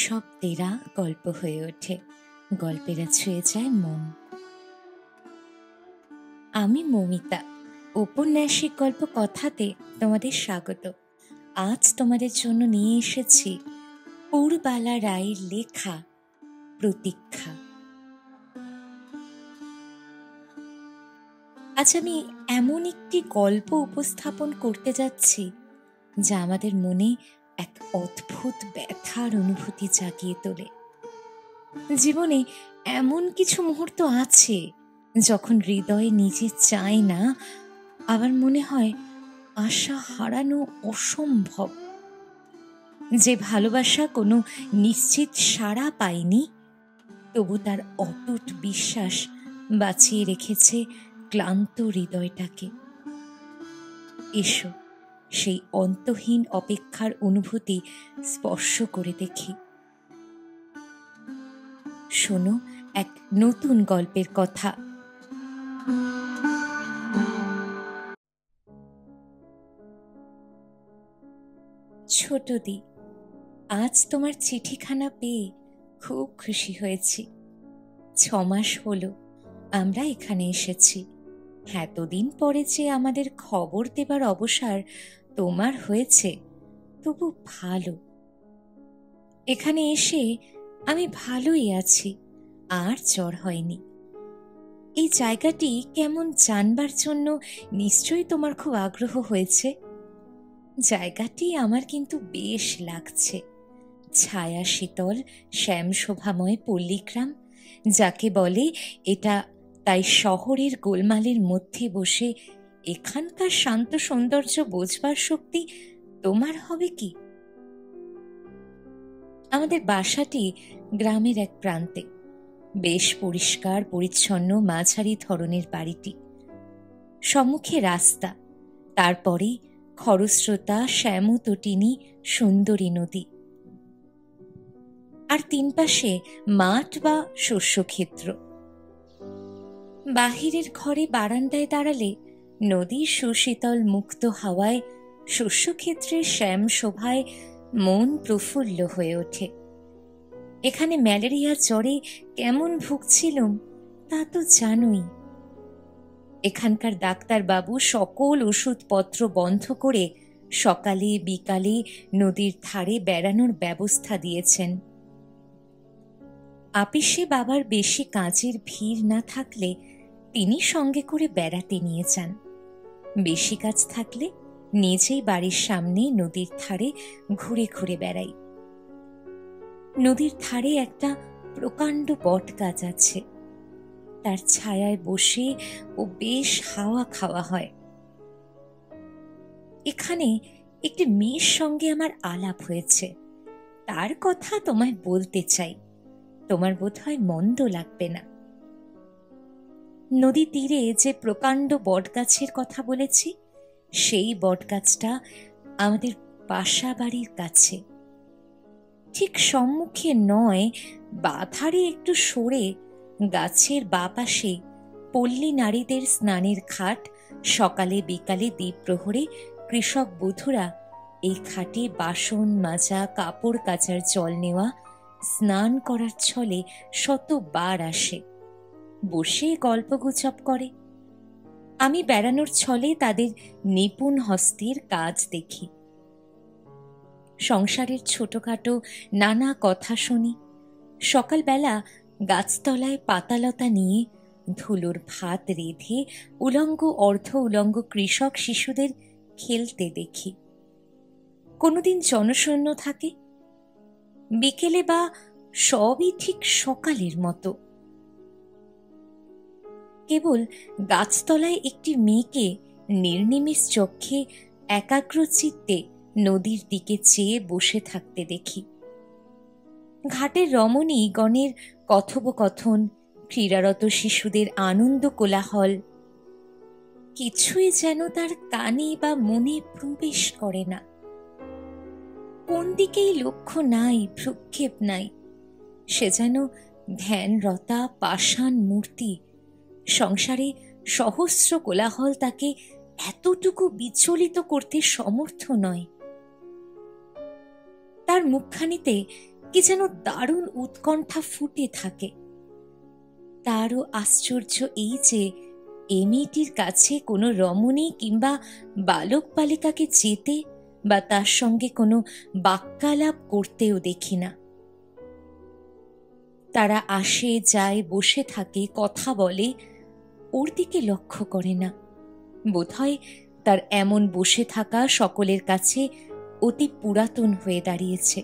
সব তেরা গল্প হয়ে ওঠে, গল্পেরা ছুঁয়ে যায় মন। আমি মমিতা, উপন্যাসিক গল্প কথাতে তোমাদের স্বাগত। আজ তোমাদের জন্য নিয়ে এসেছি পুরবালা রায়ের লেখা প্রতীক্ষা। আজ আমি এমন একটি গল্প উপস্থাপন করতে যাচ্ছি যা আমাদের মনে এক অদ্ভুত ব্যথার অনুভূতি জাগিয়ে তোলে। জীবনে এমন কিছু মুহূর্ত আছে যখন হৃদয়ে নিজে চায় না, আবার মনে হয় আশা হারানো অসম্ভব। যে ভালোবাসা কোনো নিশ্চিত সাড়া পায়নি, তবু তার অটুট বিশ্বাস বাঁচিয়ে রেখেছে ক্লান্ত হৃদয়টাকে। এসো সেই অন্তহীন অপেক্ষার অনুভূতি স্পর্শ করে দেখি। শোনো এক নতুন গল্পের কথা। ছোটদি, আজ তোমার চিঠিখানা পেয়ে খুব খুশি হয়েছি। 6 মাস হলো আমরা এখানে এসেছি। এতদিন পরে যে আমাদের খবর দেবার অবসর তোমার হয়েছে, তবু ভালো। এখানে এসে আমি ভালোই আছি, আর জ্বর হয়নি। এই জায়গাটি কেমন জানবার জন্য নিশ্চয়ই তোমার খুব আগ্রহ হয়েছে। জায়গাটি আমার কিন্তু বেশ লাগছে। ছায়া শীতল শ্যাম শোভাময় পল্লীগ্রাম যাকে বলে, এটা তাই শহরের গোলমালের মধ্যে বসে এখানকার শান্ত সৌন্দর্য বোঝবার শক্তি তোমার হবে কি? আমাদের বাসাটি গ্রামের এক প্রান্তে। বেশ পরিষ্কার পরিচ্ছন্ন মাঝারি ধরনের বাড়িটি। সম্মুখে রাস্তা, তারপরেই খরস্রোতা শ্যামতটিনী সুন্দরী নদী, আর 3 পাশে মাঠ বা শস্যক্ষেত্র। বাহিরের ঘরে বারান্দায় দাঁড়ালে নদীর সুশীতল মুক্ত হাওয়ায়, শস্যক্ষেত্রের শ্যাম শোভায় মন প্রফুল্ল হয়ে ওঠে। এখানে ম্যালেরিয়ার জ্বরে কেমন ভুগছিলুম তা তো জানোই। এখানকার ডাক্তারবাবু সকল ওষুধপত্র বন্ধ করে সকালে বিকালে নদীর ধারে বেড়ানোর ব্যবস্থা দিয়েছেন। আপিসে বাবার বেশি কাজের ভিড় না থাকলে তিনি সঙ্গে করে বেড়াতে নিয়ে যান। বেশি কাজ থাকলে নিজেই বাড়ির সামনে নদীর ধারে ঘুরে ঘুরে বেড়াই। নদীর ধারে একটা প্রকাণ্ড বট গাছ আছে, তার ছায়ায় বসে ও বেশ হাওয়া খাওয়া হয়। এখানে একটি মেয়ের সঙ্গে আমার আলাপ হয়েছে, তার কথা তোমায় বলতে চাই, তোমার বোধহয় মন্দ লাগবে না। নদী তীরে যে প্রকাণ্ড বটগাছের কথা বলেছি, সেই বটগাছটা আমাদের বাসা বাড়ির কাছে। ঠিক সম্মুখে নয়, বাধারে একটু সরে গাছের বা পাশে পল্লী নারীদের স্নানের ঘাট। সকালে বিকালে দ্বীপ্রহরে কৃষক বধূরা এই ঘাটে বাসন মাজা, কাপড় কাচার জল নেওয়া, স্নান করার ছলে শতবার আসে, বসে গল্পগুজব করে। আমি বেড়ানোর ছলে তাদের নিপুণ হস্তের কাজ দেখি। সংসারের ছোটখাটো নানা কথা শুনি। সকালবেলা গাছতলায় পাতালতা নিয়ে ধুলোর ভাত রেঁধে উলঙ্গ অর্ধ উলঙ্গ কৃষক শিশুদের খেলতে দেখি। কোনোদিন জনশূন্য থাকে। বিকেলে বা সবই ঠিক সকালের মতো। কেবল গাছতলায় একটি মেয়েকে নির্নিমেষ চক্ষে একাগ্রচিত্তে নদীর দিকে চেয়ে বসে থাকতে দেখি। ঘাটের রমণী গণের কথোপকথন, ক্রীড়ারত শিশুদের আনন্দ কোলাহল, কিছুই যেন তার কানে বা মনে প্রবেশ করে না। কোন দিকেই লক্ষ্য নাই, ভ্রুক্ষেপ নাই। সে যেন ধ্যানরতা পাষাণ মূর্তি। সংসারে সহস্র কোলাহল তাকে এতটুকু বিচলিত করতে সমর্থ নয়। তার মুখখানিতে কি যেন দারুণ উৎকণ্ঠা ফুটে থাকে। তারও আশ্চর্য এই যে এ মেয়েটির কাছে কোনো রমণী কিংবা বালক বালিকাকে যেতে বা তার সঙ্গে কোনো বাক্যালাপ করতেও দেখি না। তারা আসে যায়, বসে থাকে, কথা বলে, ওর দিকে লক্ষ্য করে না। বোধহয় তার এমন বসে থাকা সকলের কাছে অতি পুরাতন হয়ে দাঁড়িয়েছে।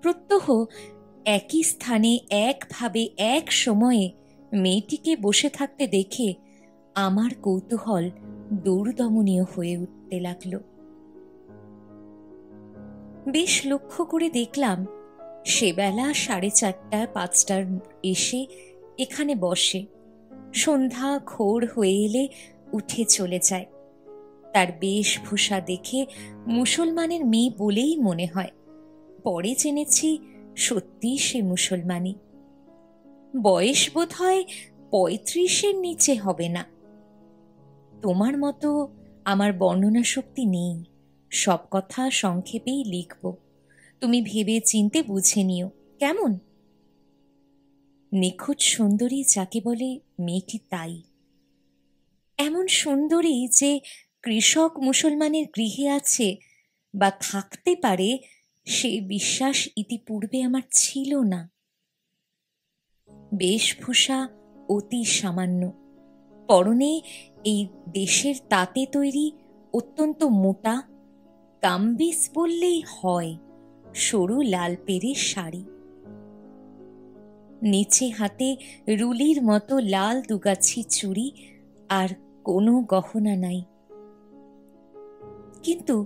প্রত্যহ একই স্থানে একভাবে এক সময়ে মেয়েটিকে বসে থাকতে দেখে আমার কৌতূহল দূরদমনীয় হয়ে উঠতে লাগল। বেশ লক্ষ্য করে দেখলাম সেবেলা 4:30-5টার এসে এখানে বসে, সন্ধ্যা ঘোর হয়ে এলে উঠে চলে যায়। তার বেশভূষা দেখে মুসলমানের মেয়ে বলেই মনে হয়, পরে জেনেছি সত্যি সে মুসলমানি। বয়স বোধ হয় 35-এর নিচে হবে না। তোমার মতো আমার বর্ণনা শক্তি নেই, সব কথা সংক্ষেপেই লিখব, তুমি ভেবে চিনতে বুঝে নিও, কেমন? নিখুঁত সুন্দরী যাকে বলে মেয়েটি তাই। এমন সুন্দরী যে কৃষক মুসলমানের গৃহে আছে বা থাকতে পারে, সে বিশ্বাস ইতিপূর্বে আমার ছিল না। বেশভূষা অতি সামান্য, পরনে এই দেশের তাঁতে তৈরি অত্যন্ত মোটা কামবিস বললেই হয়, সরু লাল পেড়ে শাড়ি, নিচে হাতে রুলির মতো লাল দুগাছি চুড়ি, আর কোনো গহনা নাই। কিন্তু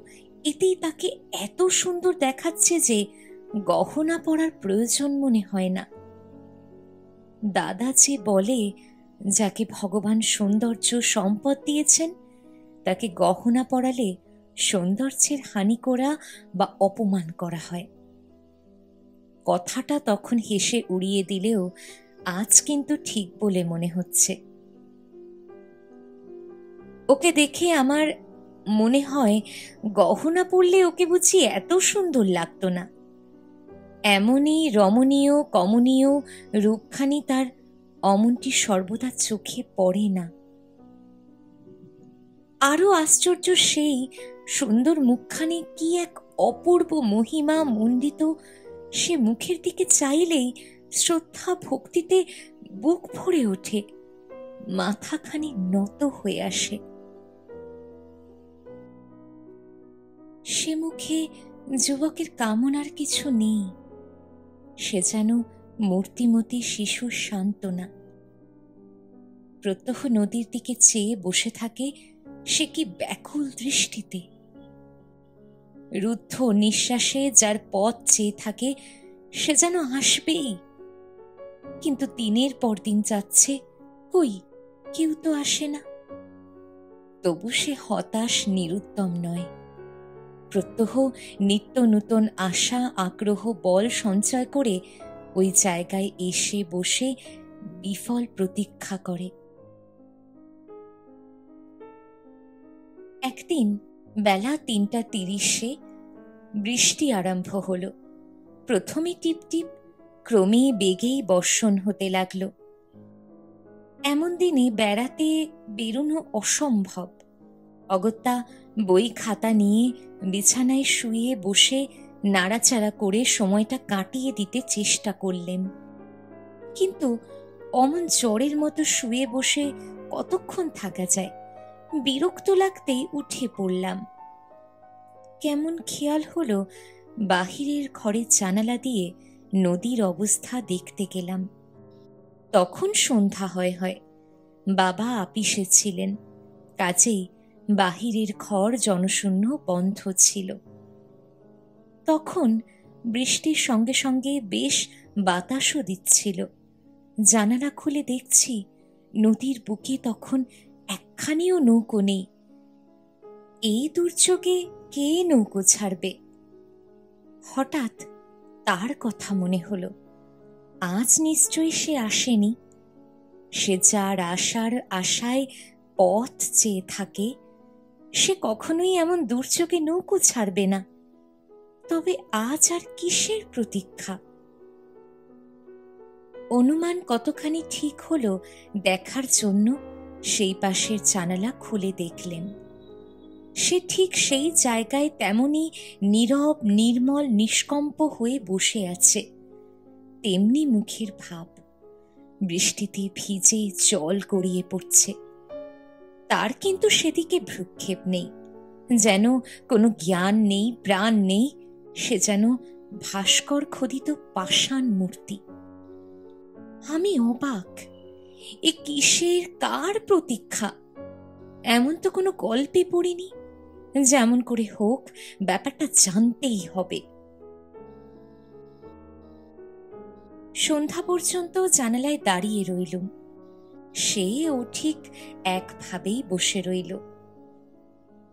এতেই তাকে এত সুন্দর দেখাচ্ছে যে গহনা পরার প্রয়োজন মনে হয় না। দাদা যে বলে, যাকে ভগবান সৌন্দর্য সম্পদ দিয়েছেন তাকে গহনা পরালে সৌন্দর্যের হানি করা বা অপমান করা হয়। কথাটা তখন হেসে উড়িয়ে দিলেও আজ কিন্তু ঠিক বলে মনে হচ্ছে। ওকে দেখে আমার মনে হয় গহনা পরলে ওকে বুঝি এত সুন্দর লাগতো না। এমনই রমণীয় কমনীয় রূপখানি তার অমনটি সর্বদা চোখে পড়ে না। আরো আশ্চর্য সেই সুন্দর মুখখানি কি এক অপূর্ব মহিমা মণ্ডিত, সে মুখের দিকে চাইলেই শ্রদ্ধা ভক্তিতে বুক ভরে ওঠে, মাথাখানি নত হয়ে আসে। সে মুখে যুবকের কামনার কিছু নেই, সে যেন মূর্তিমতী শিশুর সান্ত্বনা। প্রত্যহ নদীর দিকে চেয়ে বসে থাকে সে কি ব্যাকুল দৃষ্টিতে। রুদ্ধ নিঃশ্বাসে যার পথ চেয়ে থাকে সে যেন আসবেই, কিন্তু দিনের পর দিন যাচ্ছে, কই কেউ তো আসে না। তবু সে হতাশ নিরুদ্যম নয়, প্রত্যহ নিত্য নূতন আশা আগ্রহ বল সঞ্চয় করে ওই জায়গায় এসে বসে বিফল প্রতীক্ষা করে। একদিন বেলা 3:30 বৃষ্টি আরম্ভ হল। প্রথমে টিপটিপ, ক্রমে বেগেই বর্ষণ হতে লাগলো। এমন দিনে বেড়াতে বেরোনো অসম্ভব। অগত্যা বই খাতা নিয়ে বিছানায় শুয়ে বসে নাড়াচাড়া করে সময়টা কাটিয়ে দিতে চেষ্টা করলেন। কিন্তু অমন জ্বরের মতো শুয়ে বসে কতক্ষণ থাকা যায়? বিরক্ত লাগতেই উঠে পড়লাম। কেমন খেয়াল হলো, বাহিরের ঘরের জানালা দিয়ে নদীর অবস্থা দেখতে গেলাম। তখন সন্ধ্যা হয়। বাবা আপিসে ছিলেন, কাজেই বাহিরের ঘর জনশূন্য বন্ধ ছিল। তখন বৃষ্টির সঙ্গে সঙ্গে বেশ বাতাসও দিচ্ছিল। জানালা খুলে দেখছি নদীর বুকে তখন একখানিও নৌকো নেই। এই দুর্যোগে কে নৌকো ছাড়বে? হঠাৎ তার কথা মনে হলো, আজ নিশ্চয়ই সে আসেনি। সে যার আসার আশায় পথ চেয়ে থাকে, সে কখনোই এমন দুর্যোগে নৌকো ছাড়বে না। তবে আজ আর কিসের প্রতীক্ষা? অনুমান কতখানি ঠিক হলো দেখার জন্য সেই পাশের জানালা খুলে দেখলেন। সে ঠিক সেই জায়গায় তেমনি নীরব, নির্মল, নিষ্কম্প হয়ে বসে আছে, তেমনি মুখের ভাব। বৃষ্টিতে ভিজে জল গড়িয়ে পড়ছে। তার কিন্তু সেদিকে ভ্রুক্ষেপ নেই, যেন কোনো জ্ঞান নেই, প্রাণ নেই। সে যেন ভাস্কর খোদিত পাষাণ মূর্তি। আমি অবাক, এ কিসের, কার প্রতীক্ষা? এমন তো কোনো গল্পে পড়িনি। যেমন করে হোক ব্যাপারটা জানতেই হবে। সন্ধ্যা পর্যন্ত জানালায় দাঁড়িয়ে রইলুম। সেও ঠিক একভাবেই বসে রইল।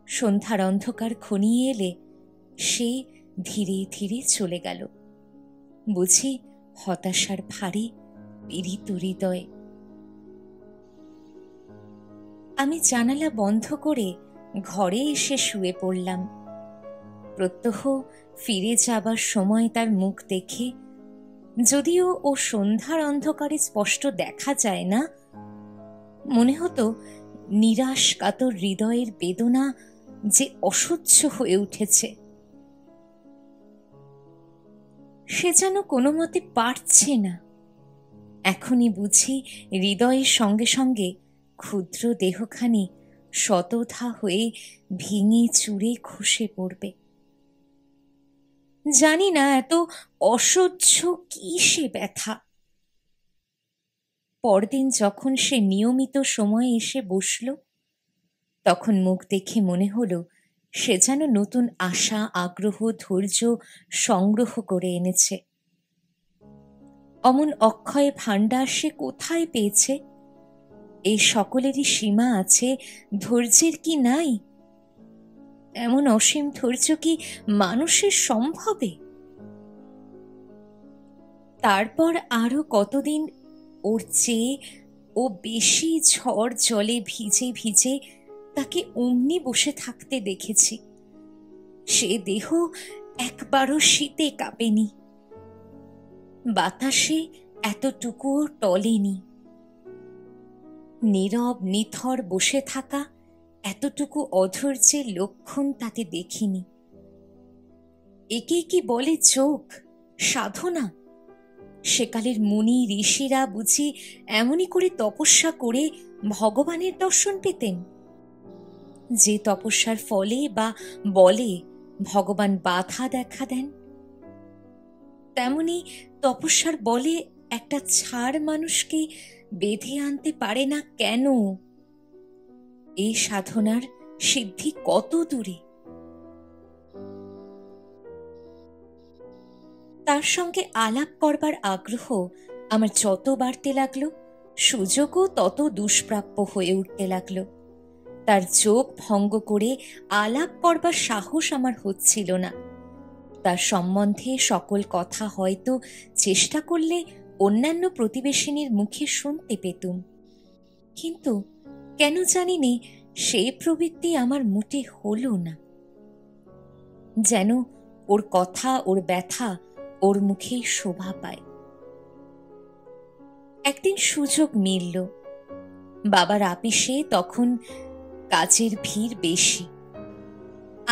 সন্ধ্যার অন্ধকার ঘনিয়ে এলে সে ধীরে ধীরে চলে গেল, বুঝি হতাশার ভারে পীড়িত হৃদয়। আমি জানালা বন্ধ করে ঘরে এসে শুয়ে পড়লাম। প্রত্যহ ফিরে যাবার সময় তার মুখ দেখে, যদিও ও সন্ধ্যার অন্ধকারে স্পষ্ট দেখা যায় না, মনে হতো নিরাশ কাতর হৃদয়ের বেদনা যে অসহ্য হয়ে উঠেছে। সে যেন কোনো মতে পারছে না। এখনই বুঝি হৃদয়ের সঙ্গে সঙ্গে ক্ষুদ্র দেহখানি শতধা হয়ে ভেঙে চুরে খসে পড়বে। জানি না এত অসহ্য কি সে ব্যথা। পরদিন যখন সে নিয়মিত সময়ে এসে বসল, তখন মুখ দেখে মনে হলো সে যেন নতুন আশা, আগ্রহ, ধৈর্য সংগ্রহ করে এনেছে। অমন অক্ষয় ভাণ্ডার সে কোথায় পেয়েছে? এই সকলেরই সীমা আছে, ধৈর্যের কি নাই? এমন অসীম ধৈর্য কি মানুষের সম্ভবে? তারপর আরো কতদিন ওর চেয়ে ও বেশি ঝড় জলে ভিজে ভিজে তাকে অমনি বসে থাকতে দেখেছি। সে দেহ একবারও শীতে কাঁপেনি, বাতাসে এতটুকুও টলেনি। নীরব নিথর বসে থাকা এতটুকু অধৈর্যের লক্ষণ তাতে দেখিনি। একে কি বলে চোখ, সাধনা? সেকালের মুনি ঋষিরা বুঝি এমনই করে তপস্যা করে ভগবানের দর্শন পেতেন? যে তপস্যার ফলে বা বলে ভগবান বাধা দেখা দেন, তেমনি তপস্যার বলে একটা ছাড় মানুষকে বেঁধে আনতে পারে না কেন? এই সাধনার সিদ্ধি কত দূরে? তার সঙ্গে আলাপ করবার আগ্রহ আমার যত বাড়তে লাগলো, সুযোগও তত দুষ্প্রাপ্য হয়ে উঠতে লাগলো। তার চোখ ভঙ্গ করে আলাপ করবার সাহস আমার হচ্ছিল না। তার সম্বন্ধে সকল কথা হয়তো চেষ্টা করলে অন্যান্য প্রতিবেশিনীর মুখে শুনতে পেতুম, কিন্তু কেন জানি নে সেই প্রবৃত্তি আমার মোটে হলো না। যেন ওর কথা, ওর ব্যথা ওর মুখেই শোভা পায়। একদিন সুযোগ মিলল। বাবার আপিসে তখন কাজের ভিড় বেশি।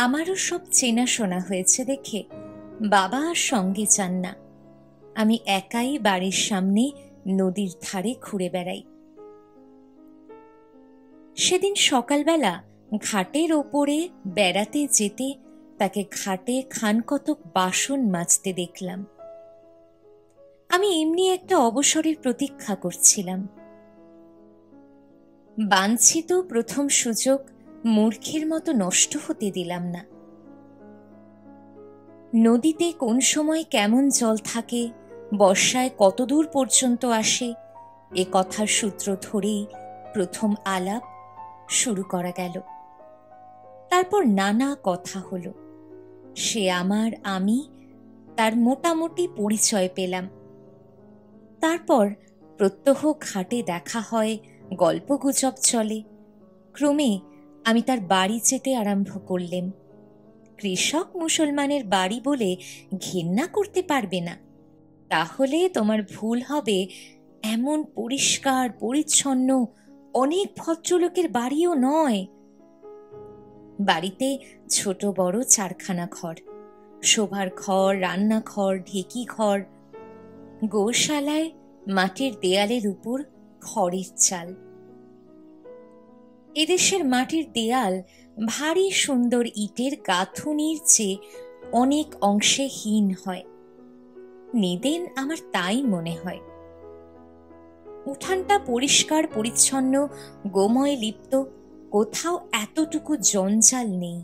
আমারও সব চেনাশোনা হয়েছে দেখে বাবা আর সঙ্গে চান না। আমি একাই বাড়ির সামনে নদীর ধারে ঘুরে বেড়াই। সেদিন সকালবেলা ঘাটের ওপরে বেড়াতে যেতে তাকে ঘাটে খানকতক বাসন মাজতে দেখলাম। আমি এমনি একটা অবসরের প্রতীক্ষা করছিলাম। বাঞ্ছিত প্রথম সুযোগ মূর্খের মতো নষ্ট হতে দিলাম না। নদীতে কোন সময় কেমন জল থাকে, বর্ষায় কতদূর পর্যন্ত আসে, এ কথার সূত্র ধরেই প্রথম আলাপ শুরু করা গেল। তারপর নানা কথা হলো। সে আমার, আমি তার মোটামুটি পরিচয় পেলাম। তারপর প্রত্যহ ঘাটে দেখা হয়, গল্পগুজব চলে। ক্রমে আমি তার বাড়ি যেতে আরম্ভ করলেম। কৃষক মুসলমানের বাড়ি বলে ঘেন্না করতে পারবে না। তাহলে তোমার ভুল হবে এমন পরিষ্কার পরিচ্ছন্ন অনেক ভদ্রলোকের বাড়িও নয়। বাড়িতে ছোট বড় 4খানা ঘর, শোবার ঘর, রান্নাঘর, ঢেকি ঘর, গোশালায় মাটির দেয়ালের উপর খড়ের চাল। এদেশের মাটির দেয়াল ভারী সুন্দর ইটের গাঁথুনির চেয়ে অনেক অংশে হীন হয়। নিদেন আমার তাই মনে হয়। উঠানটা পরিষ্কার পরিচ্ছন্ন, গোময় লিপ্ত, কোথাও এতটুকু জঞ্জাল নেই।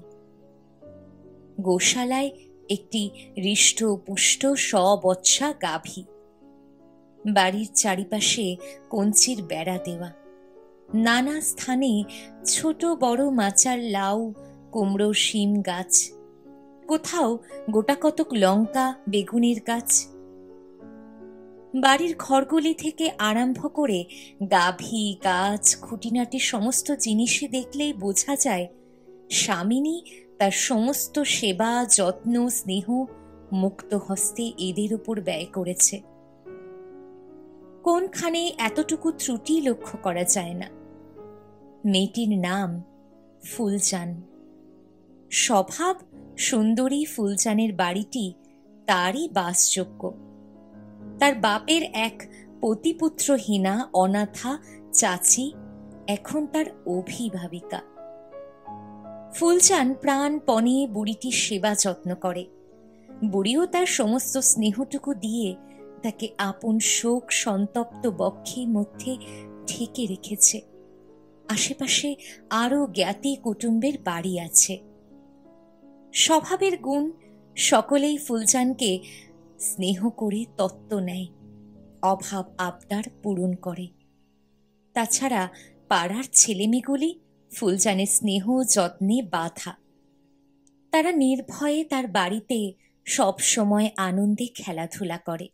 গোশালায় একটি হৃষ্ট পুষ্ট সবচ্ছা গাভী। বাড়ির চারিপাশে কঞ্চির বেড়া দেওয়া। নানা স্থানে ছোট বড় মাচার লাউ, কুমড়ো, শিম গাছ, কোথাও গোটাকতক লঙ্কা, বেগুনের গাছ। বাড়ির ঘরগুলি থেকে আরম্ভ করে গাভী, গাছ, খুঁটিনাটি সমস্ত জিনিসে দেখলেই বোঝা যায় স্বামিনী তার সমস্ত সেবা, যত্ন, স্নেহ মুক্ত হস্তে এদের উপর ব্যয় করেছে। কোনখানে এতটুকু ত্রুটি লক্ষ্য করা যায় না। মেয়েটির নাম ফুলজান। স্বভাব সুন্দরী ফুলজানের বাড়িটি তারই বাসযোগ্য। তার বাপের এক পতিপুত্রহীনা অনাথা চাচি এখন তার অভিভাবিকা। ফুলজান প্রাণপণে বুড়িটির সেবা যত্ন করে। বুড়িও তার সমস্ত স্নেহটুকু দিয়ে তাকে আপন শোক সন্তপ্ত বক্ষের মধ্যে ঢেকে রেখেছে। আশেপাশে আরো জ্ঞাতি কুটুম্বের বাড়ি আছে। স্বভাবের গুণ সকলেই ফুলজানকে স্নেহ করে তত্ত্ব নেয়, অভাব আবদার পূরণ করে। তাছাড়া পাড়ার ছেলেমেয়েগুলি ফুলজানের স্নেহ যত্নে বাঁধা। তারা নির্ভয়ে তার বাড়িতে সব সময় আনন্দে খেলাধুলা করে।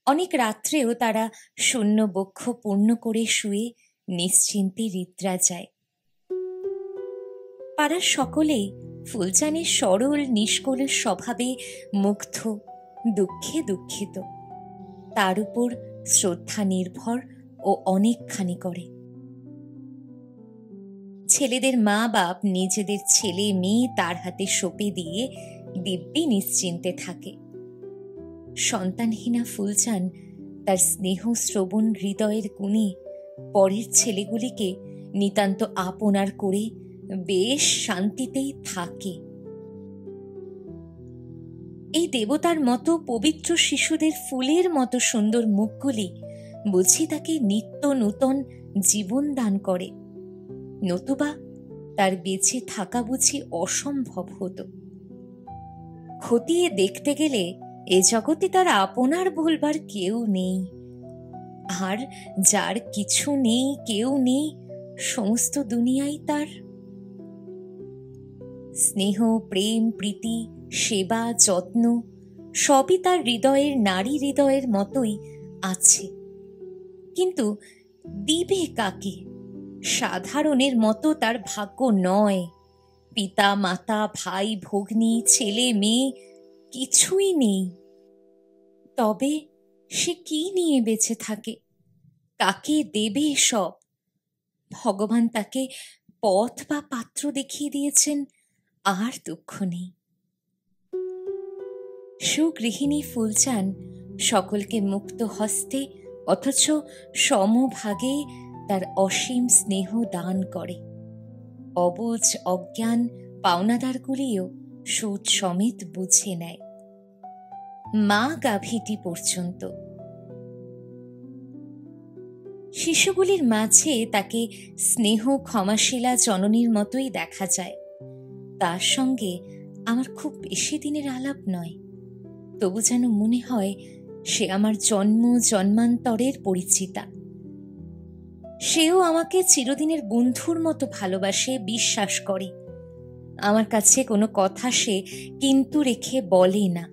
অনেক রাত্রেও তারা শূন্য বক্ষ পূর্ণ করে শুয়ে নিশ্চিন্তে নিদ্রা যায়। পাড়ার সকলেই ফুলজানের সরল নিষ্কলুষ স্বভাবে মুগ্ধ, দুঃখে দুঃখিত। তার উপর শ্রদ্ধা নির্ভর ও অনেকখানি করে। ছেলেদের মা বাপ নিজেদের ছেলে মেয়ে তার হাতে সঁপে দিয়ে দিব্যি নিশ্চিন্তে থাকে। সন্তানহীনা ফুলজান তার স্নেহ শ্রবণ হৃদয়ের গুণে পরের ছেলেগুলিকে নিতান্ত আপনার করে বেশ শান্তিতেই থাকে। এই দেবতার মতো পবিত্র শিশুদের ফুলের মতো সুন্দর মুখগুলি বুঝি তাকে নিত্য নূতন জীবন দান করে, নতুবা তার বেঁচে থাকা বুঝি অসম্ভব হতো। খতিয়ে দেখতে গেলে এ জগতে তার আপনার বলবার কেউ নেই। আর যার কিছু নেই, কেউ নেই, সমস্ত দুনিয়াই তার। স্নেহ, প্রেম, প্রীতি, সেবা, যত্ন সবই তার হৃদয়ের নারী হৃদয়ের মতোই আছে। কিন্তু দিবে কাকে? সাধারণের মতো তার ভাগ্য নয়। পিতা মাতা, ভাই ভগ্নী, ছেলে মেয়ে কিছুই নেই। তবে সে কি নিয়ে বেঁচে থাকে? কাকে দেবে সব? ভগবান তাকে পথ বা পাত্র দেখিয়ে দিয়েছেন, আর দুঃখ নেই। সুগৃহিণী ফুলজান সকলকে মুক্ত হস্তে অথচ সমভাগে তার অসীম স্নেহ দান করে। অবুঝ অজ্ঞান পাওনাদারগুলিও সুদ সমেত বুঝে নেয়, মা গাভীটি পর্যন্ত। শিশুগুলির মাঝে তাকে স্নেহ ক্ষমাশীলা জননীর মতোই দেখা যায়। তার সঙ্গে আমার খুব বেশি দিনের আলাপ নয়, তবু যেন মনে হয় সে আমার জন্ম জন্মান্তরের পরিচিতা। সেও আমাকে চিরদিনের বন্ধুর মতো ভালোবাসে, বিশ্বাস করে। আমার কাছে কোনো কথা সে কিন্তু রেখে বলে না।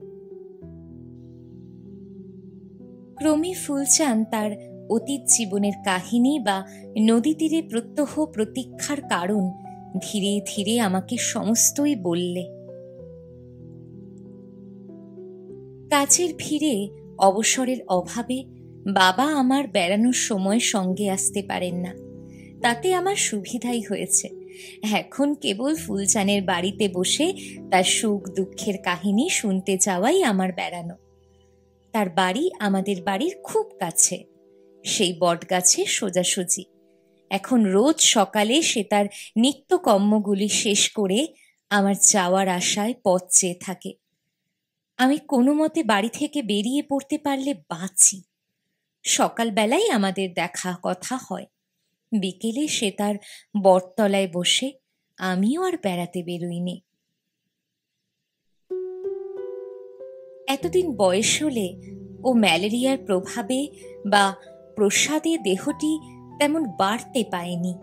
ক্রমে ফুলচাঁদ তার অতীত জীবনের কাহিনী বা নদী তীরে প্রত্যহ প্রতীক্ষার কারণ ধীরে ধীরে আমাকে সমস্তই বললে। কাজের ভিড়ে, অবসরের অভাবে বাবা আমার বেড়ানোর সময় সঙ্গে আসতে পারেন না। তাতে আমার সুবিধাই হয়েছে। এখন কেবল ফুলচানের বাড়িতে বসে তার সুখ দুঃখের কাহিনী শুনতে যাওয়াই আমার বেড়ানো। তার বাড়ি আমাদের বাড়ির খুব কাছে, সেই বটগাছে সোজাসুজি। এখন রোজ সকালে সে তার নিত্যকর্মগুলি শেষ করে আমার যাওয়ার আশায় পথ চেয়ে থাকে। আমি কোনো মতে বাড়ি থেকে বেরিয়ে পড়তে পারলে বাঁচি। সকালবেলায় আমাদের দেখা কথা হয়, বিকেলে সে তার বটতলায় বসে, আমিও আর বেড়াতে বেরোইনি। এতদিন বয়স হলে ও ম্যালেরিয়ার প্রভাবে বা প্রসাদে দেহটি তেমন বাড়তে পায়নি।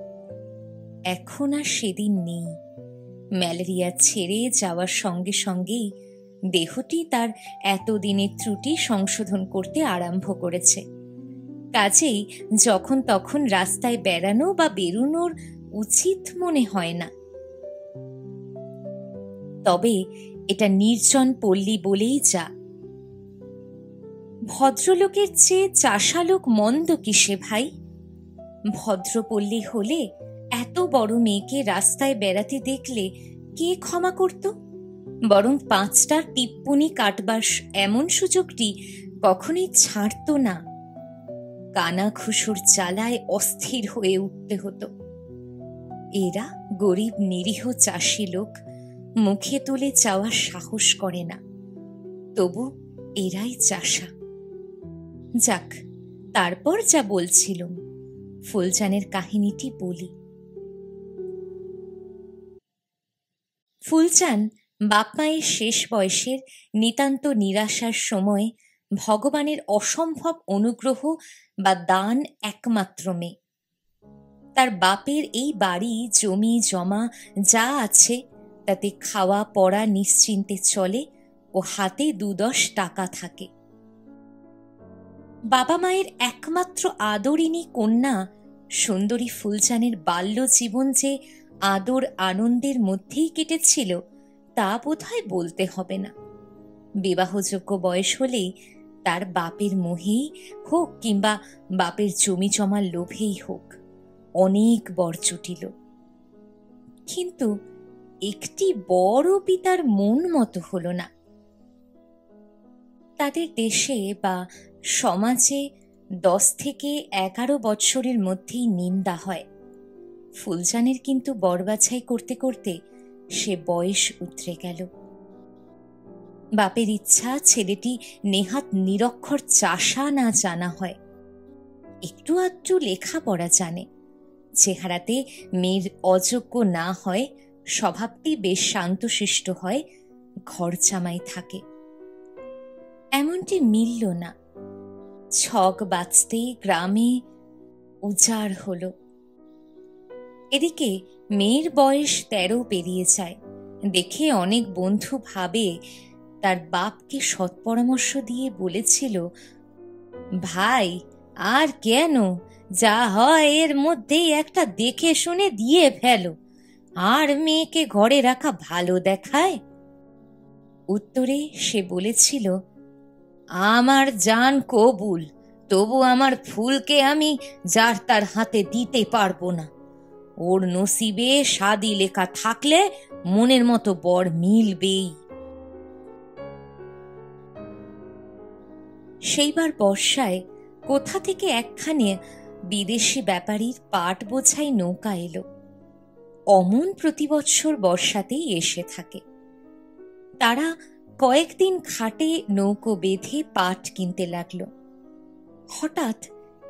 এখন আর সেদিন নেই। ম্যালেরিয়া ছেড়ে যাওয়ার সঙ্গে সঙ্গেই দেহটি তার এতদিনের ত্রুটি সংশোধন করতে আরম্ভ করেছে। কাজেই যখন তখন রাস্তায় বেড়ানো বা বেরোনোর উচিত মনে হয় না। তবে এটা নির্জন পল্লী বলেই যা। ভদ্রলোকের চেয়ে চাষালোক মন্দ কিসে ভাই? ভদ্রপল্লী হলে এত বড় মেয়েকে রাস্তায় বেড়াতে দেখলে কে ক্ষমা করত? বরং 5টা টিপ্পনি কাটবার এমন সুযোগটি কখনোই ছাড়ত না। কানা খুশুর জ্বালায় অস্থির হয়ে উঠতে হতো। এরা গরিব নিরীহ চাষি লোক, মুখে তুলে চাওয়ার সাহস করে না, তবু এরাই চাষা। যাক, তারপর যা বলছিলাম, ফুলচানের কাহিনীটি বলি। ফুলচান বাপ মায়ের শেষ বয়সের নিতান্ত নিরাশার সময় ভগবানের অসম্ভব অনুগ্রহ বা দান একমাত্র মেয়ে। তার বাপের এই বাড়ি, জমি জমা যা আছে তাতে খাওয়া পড়া নিশ্চিন্তে চলে ও হাতে 2-10 টাকা থাকে। বাবা মায়ের একমাত্র আদরিনী কন্যা সুন্দরী ফুলচানের বাল্য জীবন যে আদর আনন্দের মধ্যেই কেটেছিল তা বোধহয় বলতে হবে না। বিবাহযোগ্য বয়স হলেই তার বাপের মোহেই হোক কিংবা বাপের জমি জমার লোভেই হোক অনেক বর জুটিল, কিন্তু একটি বড় পিতার মন মতো হলো না। তাদের দেশে বা সমাজে 10 থেকে 11 বৎসরের মধ্যেই নিন্দা হয়। ফুলচানের কিন্তু বরবাছাই করতে করতে সে বয়স উতরে গেল। বাপের ইচ্ছা ছেলেটি নেহাত নিরক্ষর চাষা না জানা হয়, একটু আধটু লেখাপড়া জানে, চেহারাতে মেয়ের অযোগ্য না হয়, স্বভাবটি বেশ শান্তশিষ্ট হয়, ঘর জামাই থাকে। এমনটি মিলল না। ছক বাঁচতে গ্রামে উজাড় হলো। এদিকে মেয়ের বয়স 13 পেরিয়ে যায় দেখে অনেক বন্ধু ভাবে তার বাপকে সৎপরামর্শ দিয়ে বলেছিল, ভাই আর কেন, যা হয় এর মধ্যেই একটা দেখে শুনে দিয়ে ফেলো, আর মেয়েকে ঘরে রাখা ভালো দেখায়। উত্তরে সে বলেছিল, আমার জান কবুল, তবু আমার ফুলকে আমি যার তার হাতে দিতে পারবো না। ওর নসিবে শাদি লেখা থাকলে মনের মতো বর মিলবেই। সেইবার বর্ষায় কোথা থেকে একখানে বিদেশি ব্যাপারীর পাট বোঝাই নৌকা এলো। অমন প্রতি বৎসর বর্ষাতেই এসে থাকে। তারা কয়েকদিন খাটে নৌকো বেঁধে পাট কিনতে লাগলো। হঠাৎ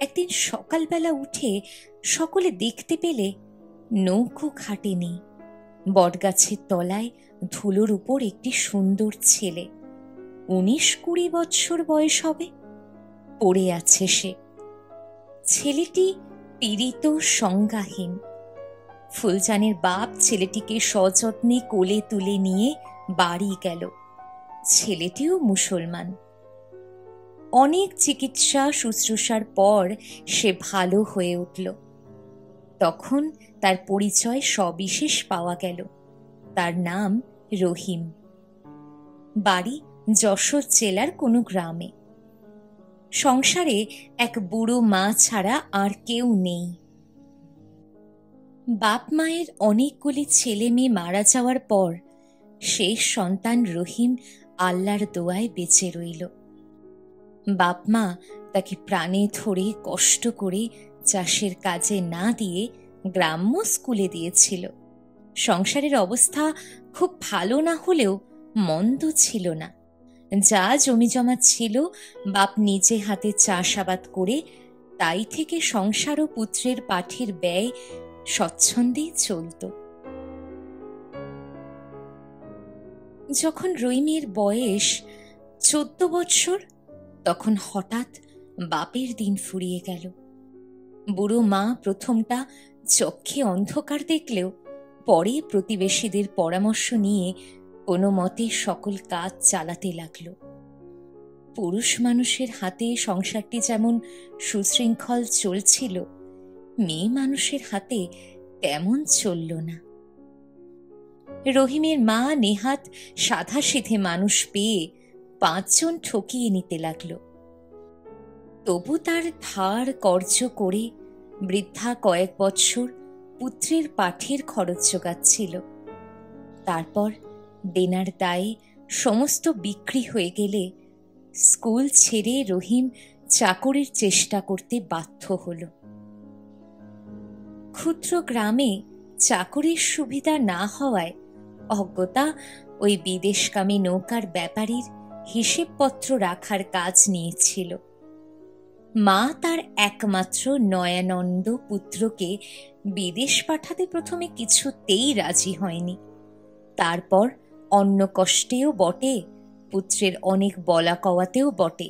একদিন সকালবেলা উঠে সকলে দেখতে পেলে নৌকো খাটে নেই। বটগাছের তলায় ধুলোর উপর একটি সুন্দর ছেলে, 19-20 বৎসর বয়স হবে, পড়ে আছে সে। ছেলেটি পীড়িত, সংজ্ঞাহীন। ফুলচানের বাপ ছেলেটিকে সযত্নে কোলে তুলে নিয়ে বাড়ি গেল। ছেলেটিও মুসলমান। অনেক চিকিৎসা শুশ্রূষার পর সে ভালো হয়ে উঠল। তখন তার পরিচয় সবিশেষ পাওয়া গেল। তার নাম রহিম। বাড়ি যশোর জেলার কোনো গ্রামে। সংসারে এক বুড়ো মা ছাড়া আর কেউ নেই। বাপ মায়ের অনেকগুলি ছেলে মেয়ে মারা যাওয়ার পর শেষ সন্তান রহিম আল্লাহর দোয়ায় বেঁচে রইল। বাপ মা তাকে প্রাণে ধরে কষ্ট করে চাষের কাজে না দিয়ে গ্রাম্য স্কুলে দিয়েছিল। সংসারের অবস্থা খুব ভালো না হলেও মন্দ ছিল না। যা জমি জমা ছিল বাপ নিজে হাতে চাষাবাদ করে তাই থেকে সংসার ও পুত্রের পাঠের ব্যয় স্বচ্ছন্দেই চলত। যখন রহিমের বয়স 14 বৎসর, তখন হঠাৎ বাপের দিন ফুরিয়ে গেল। বুড়ো মা প্রথমটা চক্ষে অন্ধকার দেখলেও পরে প্রতিবেশীদের পরামর্শ নিয়ে কোনো মতে সকল কাজ চালাতে লাগলো। পুরুষ মানুষের হাতে সংসারটি যেমন সুশৃঙ্খল চলছিল, মেয়ে মানুষের হাতে তেমন চলল না। রহিমের মা নেহাত সাধাসিধে মানুষ পেয়ে 5 জন ঠকিয়ে নিতে লাগলো। তবু তার ধার কর্জ করে বৃদ্ধা কয়েক বৎসর পুত্রের পাঠের খরচ জোগাচ্ছিল। তারপর দেনার দায়ে সমস্ত বিক্রি হয়ে গেলে স্কুল ছেড়ে রহিম চাকরির চেষ্টা করতে বাধ্য হল। ক্ষুদ্র গ্রামে চাকরির সুবিধা না হওয়ায় অজ্ঞতা ওই বিদেশগামী নৌকার ব্যাপারীর হিসেবপত্র রাখার কাজ নিয়েছিল। মা তার একমাত্র নয়ানন্দ পুত্রকে বিদেশ পাঠাতে প্রথমে কিছুতেই রাজি হয়নি। তারপর অন্য কষ্টেও বটে, পুত্রের অনেক বলা কওয়াতেও বটে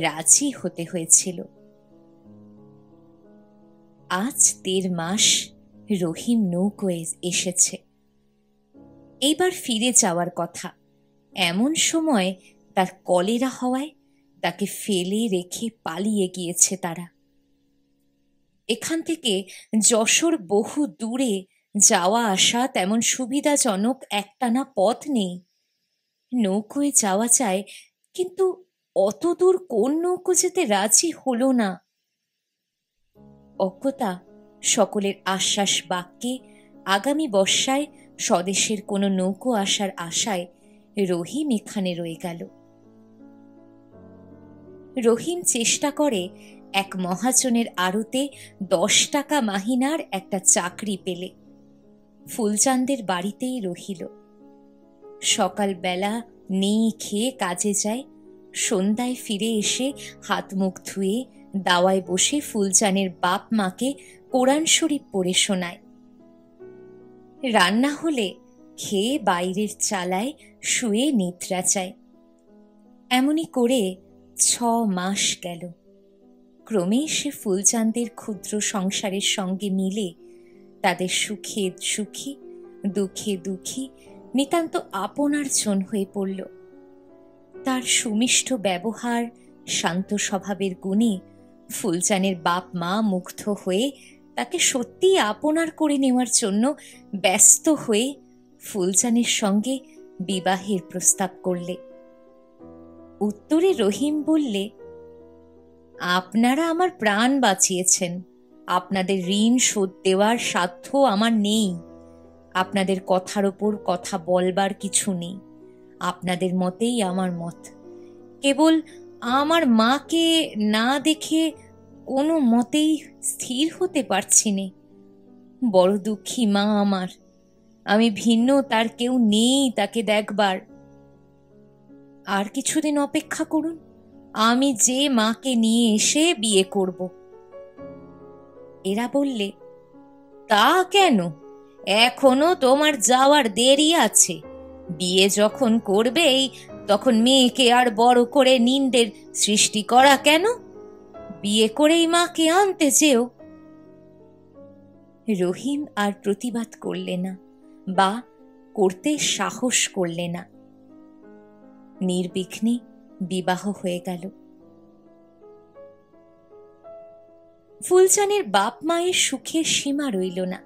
রাজি হতে হয়েছিল। আজ 1.5 মাস রহিম নৌকোয় এসেছে। এইবার ফিরে যাওয়ার কথা। এমন সময় তার কলেরা হওয়ায় তাকে ফেলে রেখে পালিয়ে গিয়েছে তারা। এখান থেকে যশোর বহু দূরে যাওয়া আসা তেমন সুবিধাজনক একটানা পথ নেই। নৌকোয় যাওয়া যায়, কিন্তু অত দূর কোন নৌকো যেতে রাজি হলো না। অজ্ঞতা সকলের আশ্বাস বাক্যে আগামী বর্ষায় স্বদেশের কোনো নৌকো আসার আশায় রহিম এখানে রয়ে গেল। রহিম চেষ্টা করে এক মহাজনের আড়তে 10 টাকা মাহিনার একটা চাকরি পেলে ফুলচাঁদের বাড়িতেই রহিল। সকালবেলা নেই খেয়ে কাজে যায়, সন্ধ্যায় ফিরে এসে হাত মুখ ধুয়ে দাওয়ায় বসে ফুলচাঁদের বাপ মাকে কোরআন শরীফ পড়ে শোনায়। রান্না হলে খেয়ে বাইরের চালায় শুয়ে নিদ্রা যায়। এমনই করে 6 মাস গেল। ক্রমে সে ফুলচাঁদের ক্ষুদ্র সংসারের সঙ্গে মিলে তাদের সুখে সুখী, দুঃখে দুঃখী নিতান্ত আপনার জন হয়ে পড়ল। তার সুমিষ্ট ব্যবহার, শান্ত স্বভাবের গুণে ফুলচাঁদের বাপ মা মুগ্ধ হয়ে তাকে সত্যি আপনার করে নেওয়ার জন্য ব্যস্ত হয়ে ফুলচাঁদের সঙ্গে বিবাহের প্রস্তাব করলে। উত্তরে রহিম বললে, আপনারা আমার প্রাণ বাঁচিয়েছেন, আপনাদের ঋণ শোধ দেওয়ার সাধ্য আমার নেই। আপনাদের কথার ওপর কথা বলবার কিছু নেই। আপনাদের মতেই আমার মত। কেবল আমার মাকে না দেখে কোনো মতেই স্থির হতে পারছি নে। বড় দুঃখী মা আমার। আমি ভিন্ন, তার কেউ নেই তাকে দেখবার। আর কিছুদিন অপেক্ষা করুন, আমি যে মাকে নিয়ে এসে বিয়ে করব। এরা বললে, তা কেন? এখনো তোমার যাওয়ার দেরি আছে। বিয়ে যখন করবেই তখন মেয়েকে আর বড় করে নিন্দের সৃষ্টি করা কেন? বিয়ে করেই মাকে আনতে চেও। রহিম আর প্রতিবাদ করলে না বা করতে সাহস করলে না। নির্বিঘ্নে বিবাহ হয়ে গেল। ফুলচাঁদের বাপ মায়ের সুখের সীমা রইল না।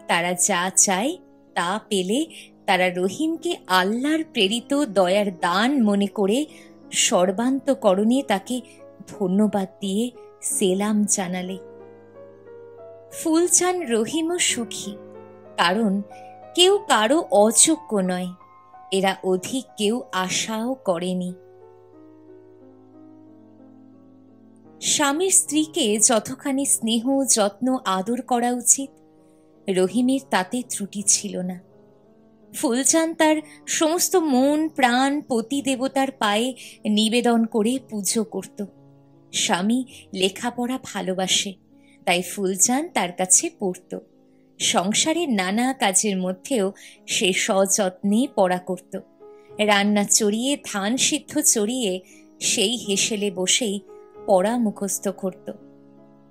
তারা যা চায় তা পেলে তারা রহিমকে আল্লাহর প্রেরিত দয়ার দান মনে করে সর্বান্তকরণে তাকে ধন্যবাদ দিয়ে সেলাম জানালে। ফুলচান রহিমও সুখী, কারণ কেউ কারো অযোগ্য নয়, এরা অধিক কেউ আশাও করেনি। স্বামীর স্ত্রীকে যতখানি স্নেহ যত্ন আদর করা উচিত, রহিমের তাতে ত্রুটি ছিল না। ফুলচাঁদ তার সমস্ত মন প্রাণ পতি দেবতার পায়ে নিবেদন করে পুজো করত। স্বামী লেখাপড়া ভালোবাসে, তাই ফুলচাঁদ তার কাছে পড়ত। সংসারের নানা কাজের মধ্যেও সে সযত্নে পড়া করত। রান্না চড়িয়ে ধান সিদ্ধ চড়িয়ে সেই হেসেলে বসেই পড়া মুখস্থ করত।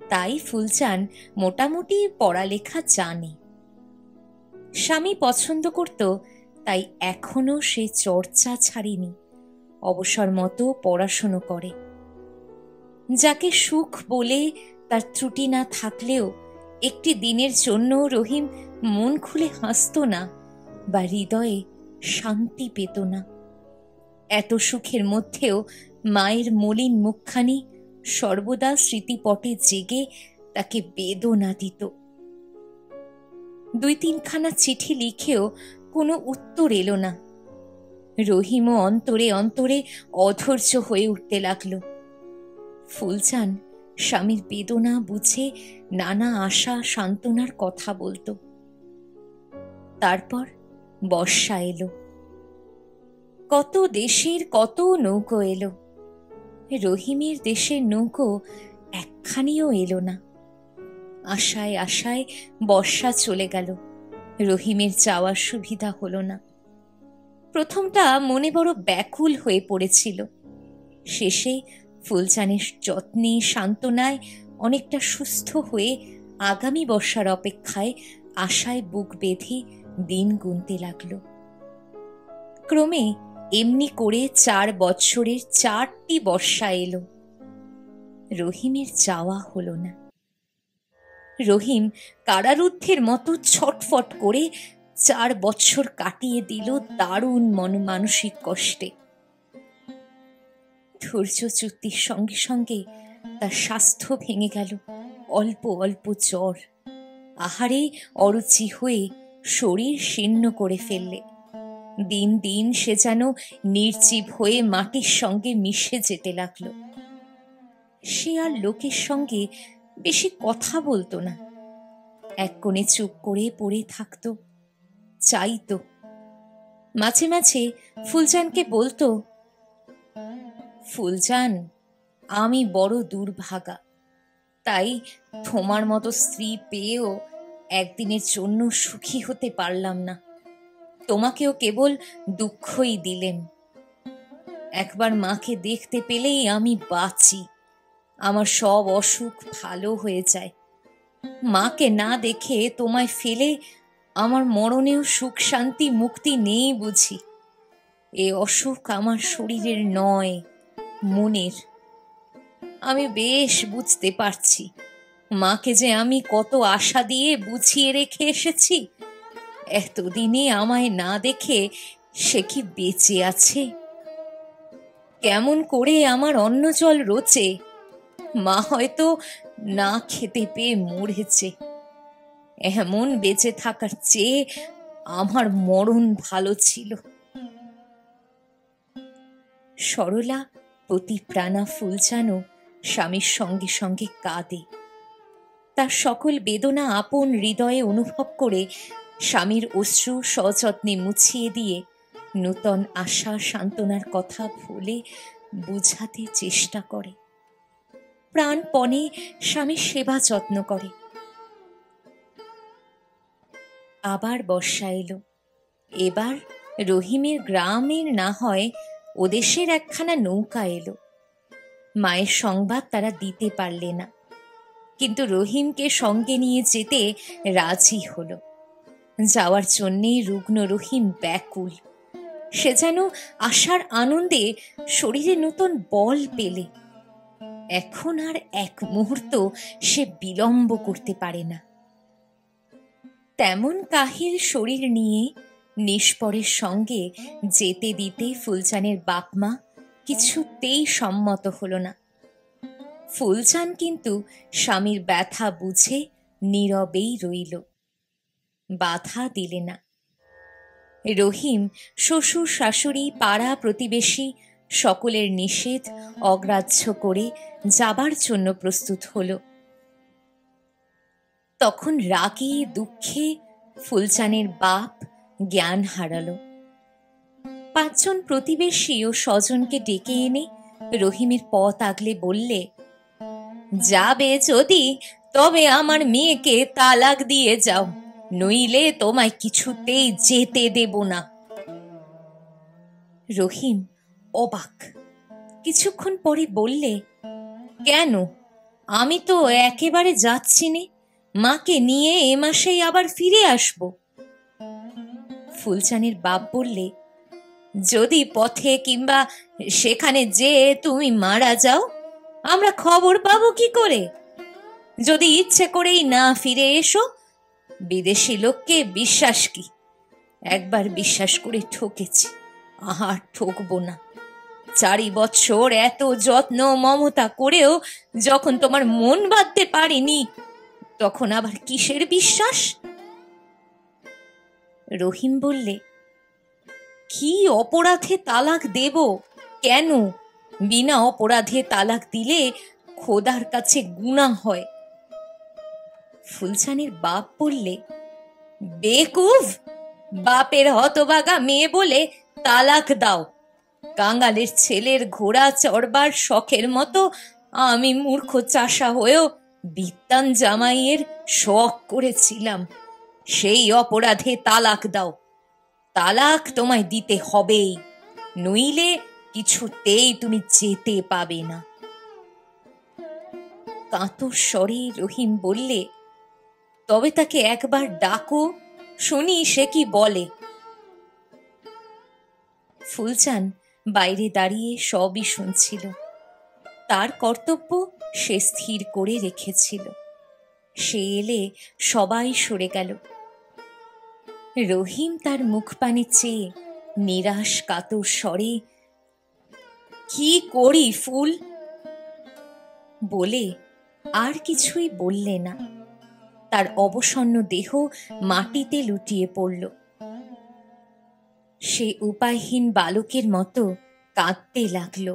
তাই ফুলচাঁদ মোটামুটি পড়ালেখা জানে। স্বামী পছন্দ করত, তাই এখনো সে চর্চা ছাড়েনি, অবসর মতো পড়াশুনো করে। যাকে সুখ বলে তার ত্রুটি না থাকলেও একটি দিনের জন্য রহিম মন খুলে হাসত না বা হৃদয়ে শান্তি পেত না। এত সুখের মধ্যেও মায়ের মলিন মুখখানি সর্বদা স্মৃতিপটে জেগে তাকে বেদনা দিত। 2-3খানা চিঠি লিখেও কোনো উত্তর এলো না। রহিমও অন্তরে অন্তরে অধৈর্য হয়ে উঠতে লাগল। ফুলচাঁদ স্বামীর বেদনা বুঝে নানা আশা সান্ত্বনার কথা বলতো। তারপর বর্ষা এলো। কত দেশের কত নৌকো এলো, রহিমের দেশের নৌকো একখানিও এলো না। আশায় আশায় বর্ষা চলে গেল, রহিমের যাওয়ার সুবিধা হলো না। প্রথমটা মনে বড় ব্যাকুল হয়ে পড়েছিল, শেষে ফুলচাঁদের যত্নে সান্ত্বনায় অনেকটা সুস্থ হয়ে আগামী বর্ষার অপেক্ষায় আশায় বুক বেঁধে দিন গুনতে লাগল। ক্রমে এমনি করে 4 বৎসরের 4টি বর্ষা এলো, রহিমের যাওয়া হলো না। রহিম কারারুদ্ধের মতো ছটফট করে 4 বৎসর কাটিয়ে দিল দারুণ মানসিক কষ্টে। ধৈর্যচ্যুতির সঙ্গে সঙ্গে তার স্বাস্থ্য ভেঙে গেল। অল্প অল্প জ্বর, আহারে অরুচি হয়ে শরীর শীর্ণ করে ফেললে। দিন দিন সে যেন নির্জীব হয়ে মাটির সঙ্গে মিশে যেতে লাগলো। সে আর লোকের সঙ্গে বেশি কথা বলতো না, এক কোণে চুপ করে পড়ে থাকতো, চাইতো। মাঝে মাঝে ফুলচাঁদকে বলতো, ফুলচাঁদ, আমি বড় দুর্ভাগা, তাই তোমার মতো স্ত্রী পেয়েও একদিনের জন্য সুখী হতে পারলাম না। তোমাকেও কেবল দুঃখই দিলেন। একবার মাকে দেখতে পেলেই আমি বাঁচি, আমার সব অসুখ ভালো হয়ে যায়। মাকে না দেখে তোমায় ফেলে আমার মরণেও সুখ শান্তি মুক্তি নেই বুঝি। এ অসুখ আমার শরীরের নয়, মনের। আমি বেশ বুঝতে পারছি, মাকে যে আমি কত আশা দিয়ে বুঝিয়ে রেখে এসেছি, এতদিনে আমায় না দেখে সে কি বেঁচে আছে? কেমন করে আমার অন্ন জল রোচে, মা হয়তো না খেতে পেয়ে মরেছে। এমন বেঁচে থাকার চেয়ে আমার মরণ ভালো ছিল। সরলা প্রতিপ্রাণা ফুলচাঁদও স্বামীর সঙ্গে সঙ্গে কাঁদে। তার সকল বেদনা আপন হৃদয়ে অনুভব করে স্বামীর অশ্রু সযত্নে মুছিয়ে দিয়ে নূতন আশা সান্ত্বনার কথা বলে বুঝাতে চেষ্টা করে। প্রাণপণে স্বামীর সেবা যত্ন করে। আবার বর্ষা এলো। এবার রহিমের গ্রামের না হয় ওদেশের একখানা নৌকা এলো। মায়ের সংবাদ তারা দিতে পারলে না, কিন্তু রহিমকে সঙ্গে নিয়ে যেতে রাজি হলো। যাওয়ার জন্যে রুগ্ন রহিম ব্যাকুল। সে যেন আশার আনন্দে শরীরে নতুন বল পেলে। এখন আর এক মুহূর্ত সে বিলম্ব করতে পারে না। তেমন কাহিল শরীর নিয়ে নিষ্পরের সঙ্গে যেতে দিতে ফুলচানের বাপ মা কিছুতেই সম্মত হলো না। ফুলচান কিন্তু স্বামীর ব্যথা বুঝে নীরবেই রইল, বাধা দিলে না। রহিম শ্বশুর শাশুড়ি পাড়া প্রতিবেশী সকলের নিষেধ অগ্রাহ্য করে যাবার জন্য প্রস্তুত হল। তখন রাগে দুঃখে ফুলচানের বাপ জ্ঞান হারালো। 5 জন প্রতিবেশী ও স্বজনকে ডেকে এনে রহিমের পথ আগলে বললে, যাবে যদি তবে আমার মেয়েকে তালাক দিয়ে যাও, নইলে তোমায় কিছুতেই যেতে দেব না। রহিম অবাক, কিছুক্ষণ পরে বললে, কেন? আমি তো একেবারে যাচ্ছি নে, মাকে নিয়ে এ মাসেই আবার ফিরে আসব। ফুলচানের বাপ বললে, যদি পথে কিংবা সেখানে যে তুমি মারা যাও, আমরা খবর পাবো কি করে? যদি ইচ্ছে করেই না ফিরে এসো, বিদেশি লোককে বিশ্বাস কি? একবার বিশ্বাস করে ঠকেছি, আর ঠকবো না। 4 বছর এত যত্ন মমতা করেও যখন তোমার মন বাঁধতে পারিনি, তখন আবার কিসের বিশ্বাস? রহিম বললে, কি অপরাধে তালাক দেব? কেন? বিনা অপরাধে তালাক দিলে খোদার কাছে গুনাহ হয়। ফুলচানের বাপ বললে, বেকুফ, বাপের হতভাগা মেয়ে বলে তালাক দাও। কাঙালের ছেলের ঘোড়া চড়বার শখের মতো আমি মূর্খ চাষা হয়েও বিত্তান জামাইয়ের শখ করেছিলাম। সেই অপরাধে তালাক দাও। তালাক তোমায় দিতে হবেই, নইলে কিছুতেই তুমি যেতে পাবে না। কাতর স্বরে রহিম বললে, তবে তাকে একবার ডাকো, শুনি সে কি বলে। ফুলচান বাইরে দাঁড়িয়ে সবই শুনছিল। তার কর্তব্য সে স্থির করে রেখেছিল। সে এলে সবাই সরে গেল। রহিম তার মুখ পানে চেয়ে নিরাশ কাতর স্বরে, কি করি ফুল, বলে আর কিছুই বললে না। তার অবসন্ন দেহ মাটিতে লুটিয়ে পড়ল। সে উপায়হীন বালকের মতো কাঁদতে লাগল।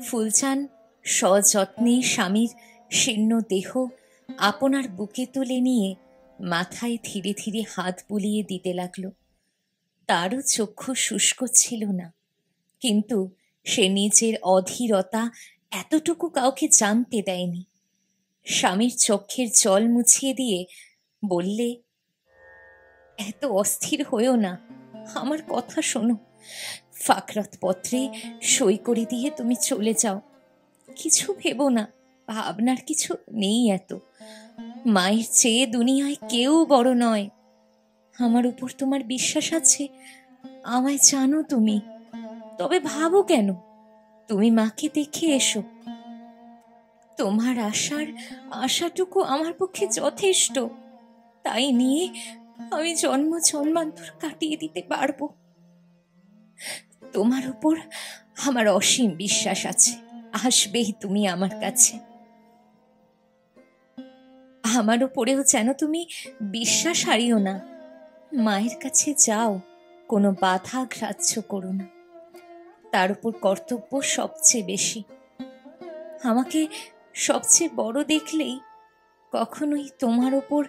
ফুলচান সযত্নে স্বামীর শীর্ণ দেহ আপনার বুকে তুলে নিয়ে মাথায় ধীরে ধীরে হাত বুলিয়ে দিতে লাগল। তারও চক্ষু শুষ্ক ছিল না, কিন্তু সে নিজের অধীরতা এতটুকু কাউকে জানতে দেয়নি। স্বামীর চোখের জল মুছিয়ে দিয়ে বললে, এত অস্থির হয়েও না, আমার কথা শোনো। ফাকরাত পত্রে সই করে দিয়ে তুমি চলে যাও। কিছু ভেবো না, ভাবনার কিছু নেই। এত মায়ের চেয়ে দুনিয়ায় কেউ বড় নয়। আমার উপর তোমার বিশ্বাস আছে, আমায় জানো তুমি। তবে ভাবো কেন? তুমি মাকে দেখে এসো। তোমার আশাটুকু আমার পক্ষে যথেষ্ট। তাই নিয়ে আমি জন্ম জন্মান্তর কাটিয়ে দিতে পারবো। তোমার উপর আমার অসীম বিশ্বাস আছে, আসবেই তুমি আমার কাছে। আমার উপরেও যেন তুমি বিশ্বাস হারিও না। মায়ের কাছে যাও, কোনো বাধা গ্রাহ্য করো না। তার উপর কর্তব্য সবচেয়ে বেশি। আমাকে সবচেয়ে বড় দেখলেই কখনোই তোমার ওপর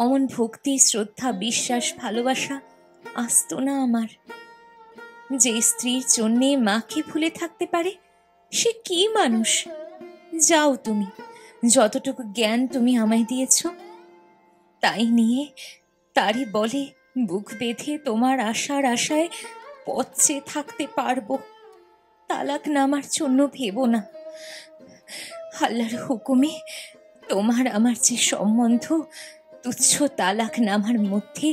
অমন ভক্তি, শ্রদ্ধা, বিশ্বাস, ভালোবাসা আসতো না আমার। যে স্ত্রীর জন্যে মাকে ভুলে থাকতে পারে, সে কি মানুষ? যাও তুমি, যতটুকু জ্ঞান তুমি আমায় দিয়েছ তাই নিয়ে তারই বলে বুক বেঁধে তোমার আশায় পথ চেয়ে থাকতে পারবো। তালাক নামার জন্য ভেবো না। আল্লাহর হুকুমে তোমার আমার যে সম্বন্ধ, তুচ্ছ তালাক নামার মধ্যে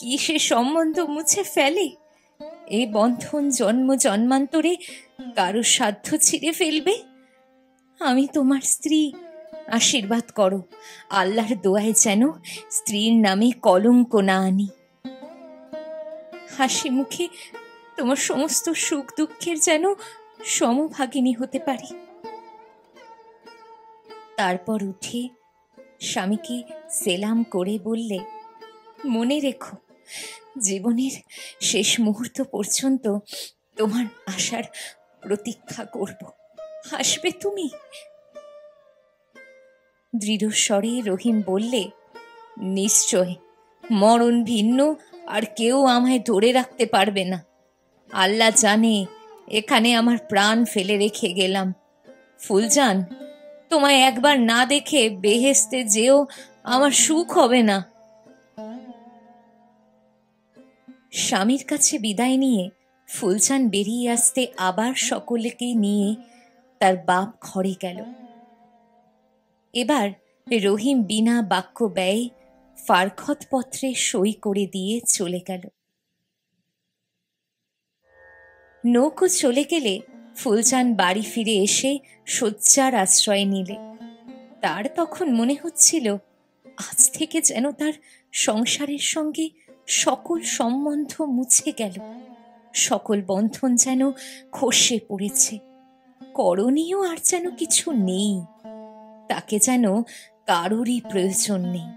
কি সে সম্বন্ধ মুছে ফেলে? এই বন্ধন জন্ম জন্মান্তরে কারো সাধ্য ছিঁড়ে ফেলবে? আমি তোমার স্ত্রী, আশীর্বাদ করো, আল্লাহর দোয়ায় যেন স্ত্রীর নামে কলঙ্ক না আনি। হাসি মুখে তোমার সমস্ত সুখ দুঃখের যেন সমভাগিনী হতে পারি। তারপর উঠে স্বামীকে সেলাম করে বললে, মনে রেখো, জীবনের শেষ মুহূর্ত পর্যন্ত তোমার আশার প্রতীক্ষা করব। হাসবে তুমি? দৃঢ় স্বরে রহিম বললে, নিশ্চয়, মরণ ভিন্ন আর কেউ আমায় ধরে রাখতে পারবে না। আল্লাহ জানে এখানে আমার প্রাণ ফেলে রেখে গেলাম। ফুলজান, তোমায় একবার না দেখে বেহেশতে যেও আমার সুখ হবে না। স্বামীর কাছে বিদায় নিয়ে ফুলজান বেরিয়ে আসতে আবার সকলকে নিয়ে তার বাপ ঘরে গেল। এবার রহিম বিনা বাক্য ব্যয়ে ফারখত পত্রে সই করে দিয়ে চলে গেল। নৌকো চলে গেলে ফুলজান বাড়ি ফিরে এসে শয্যার আশ্রয় নিলে। তার তখন মনে হচ্ছিল আজ থেকে যেন তার সংসারের সঙ্গে সকল সম্বন্ধ মুছে গেল, সকল বন্ধন যেন খসে পড়েছে, করণীয় আর যেন কিছু নেই, তাকে যেন কারোরই প্রয়োজন নেই।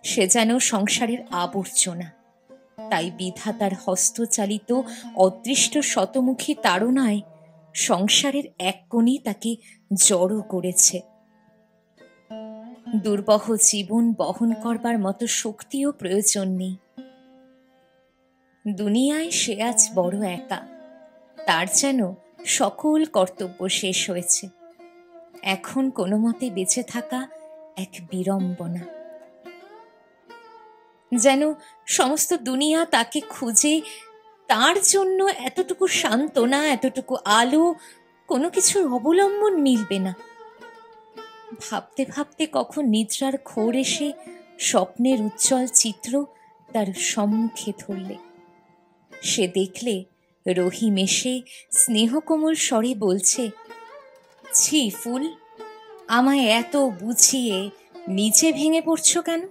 সে যেন সংসারের আবর্জনা। তাই বিধাতার হস্তচালিত অদৃষ্ট শতমুখী তাড়নায় সংসারের এক কোণে তাকে জড়ো করেছে। দুর্বহ জীবন বহন করবার মতো শক্তিও প্রয়োজন নেই। দুনিয়ায় সে আজ বড় একা, তার যেন সকল কর্তব্য শেষ হয়েছে। এখন কোনো মতে বেঁচে থাকা এক বিড়ম্বনা। যেন সমস্ত দুনিয়া তাকে খুঁজে, তার জন্য এতটুকু সান্ত্বনা, এতটুকু আলো, কোনো কিছুর অবলম্বন মিলবে না। ভাবতে ভাবতে কখন নিদ্রার ঘোর এসে স্বপ্নের উজ্জ্বল চিত্র তার সম্মুখে ধরলে। সে দেখলে রহিম এসে স্নেহকোমল স্বরে বলছে, ছি ফুল, আমায় এত বুঝিয়ে নিচে ভেঙে পড়ছ কেন?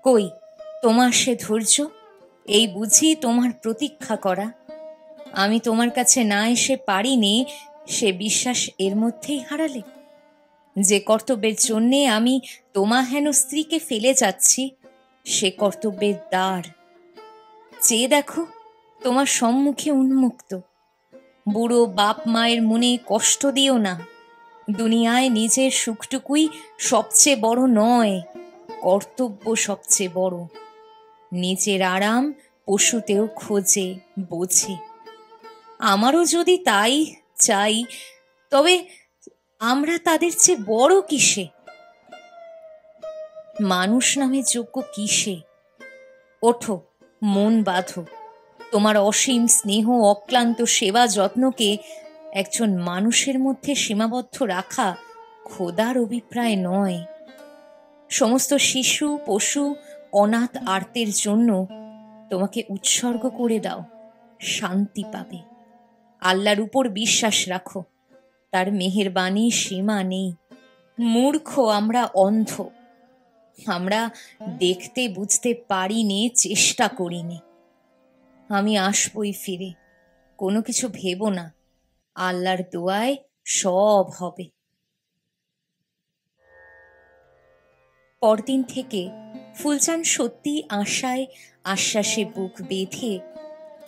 কই তোমার সে ধৈর্য? এই বুঝি তোমার প্রতীক্ষা করা? আমি তোমার কাছে না এসে পারিনি, সে বিশ্বাস এর মধ্যেই হারালে? যে কর্তব্যের জন্যে আমি তোমা হেন স্ত্রীকে ফেলে যাচ্ছি, সে কর্তব্যের দ্বার চেয়ে দেখো তোমার সম্মুখে উন্মুক্ত। বুড়ো বাপ মায়ের মনে কষ্ট দিও না। দুনিয়ায় নিজের সুখটুকুই সবচেয়ে বড় নয়, কর্তব্য সবচেয়ে বড়। নিজের আরাম পশুতেও খোঁজে, বোঝে। আমারও যদি তাই চাই, তবে আমরা তাদের চেয়ে বড় কিসে? মানুষ নামে যোগ্য কিসে? ওঠো, মন বাঁধো। তোমার অসীম স্নেহ, অক্লান্ত সেবা যত্নকে একজন মানুষের মধ্যে সীমাবদ্ধ রাখা খোদার অভিপ্রায় নয়। সমস্ত শিশু, পশু, অনাথ আর্তের জন্য তোমাকে উৎসর্গ করে দাও, শান্তি পাবে। আল্লাহর উপর বিশ্বাস রাখো, তার মেহেরবানি সীমা নেই। মূর্খ আমরা, অন্ধ আমরা, দেখতে বুঝতে পারিনি, চেষ্টা করিনি। আমি আসবই ফিরে, কোনো কিছু ভেবো না, আল্লাহর দোয়ায় সব হবে। পরদিন থেকে ফুলজান সত্যি আশায় আশ্বাসে বুক বেঁধে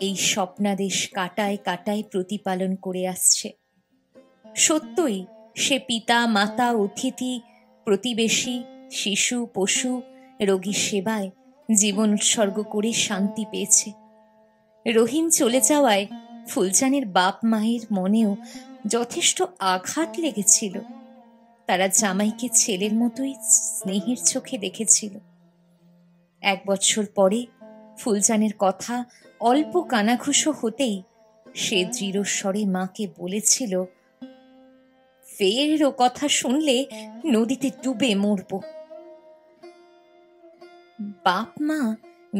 এই স্বপ্নাদেশ কাটায় কাটায় প্রতিপালন করে আসছে। সত্যই সে পিতা, মাতা, অতিথি, প্রতিবেশী, শিশু, পশু, রোগীর সেবায় জীবন উৎসর্গ করে শান্তি পেয়েছে। রহিম চলে যাওয়ায় ফুলজানের বাপ মায়ের মনেও যথেষ্ট আঘাত লেগেছিল। তারা জামাইকে ছেলের মতোই স্নেহের চোখে দেখেছিল। 1 বছর পরে ফুলজানের কথা অল্প কানাঘুষো হতেই সে দৃঢ়স্বরে মাকে বলেছিল, ফের ও কথা শুনলে নদীতে ডুবে মরব। বাপ মা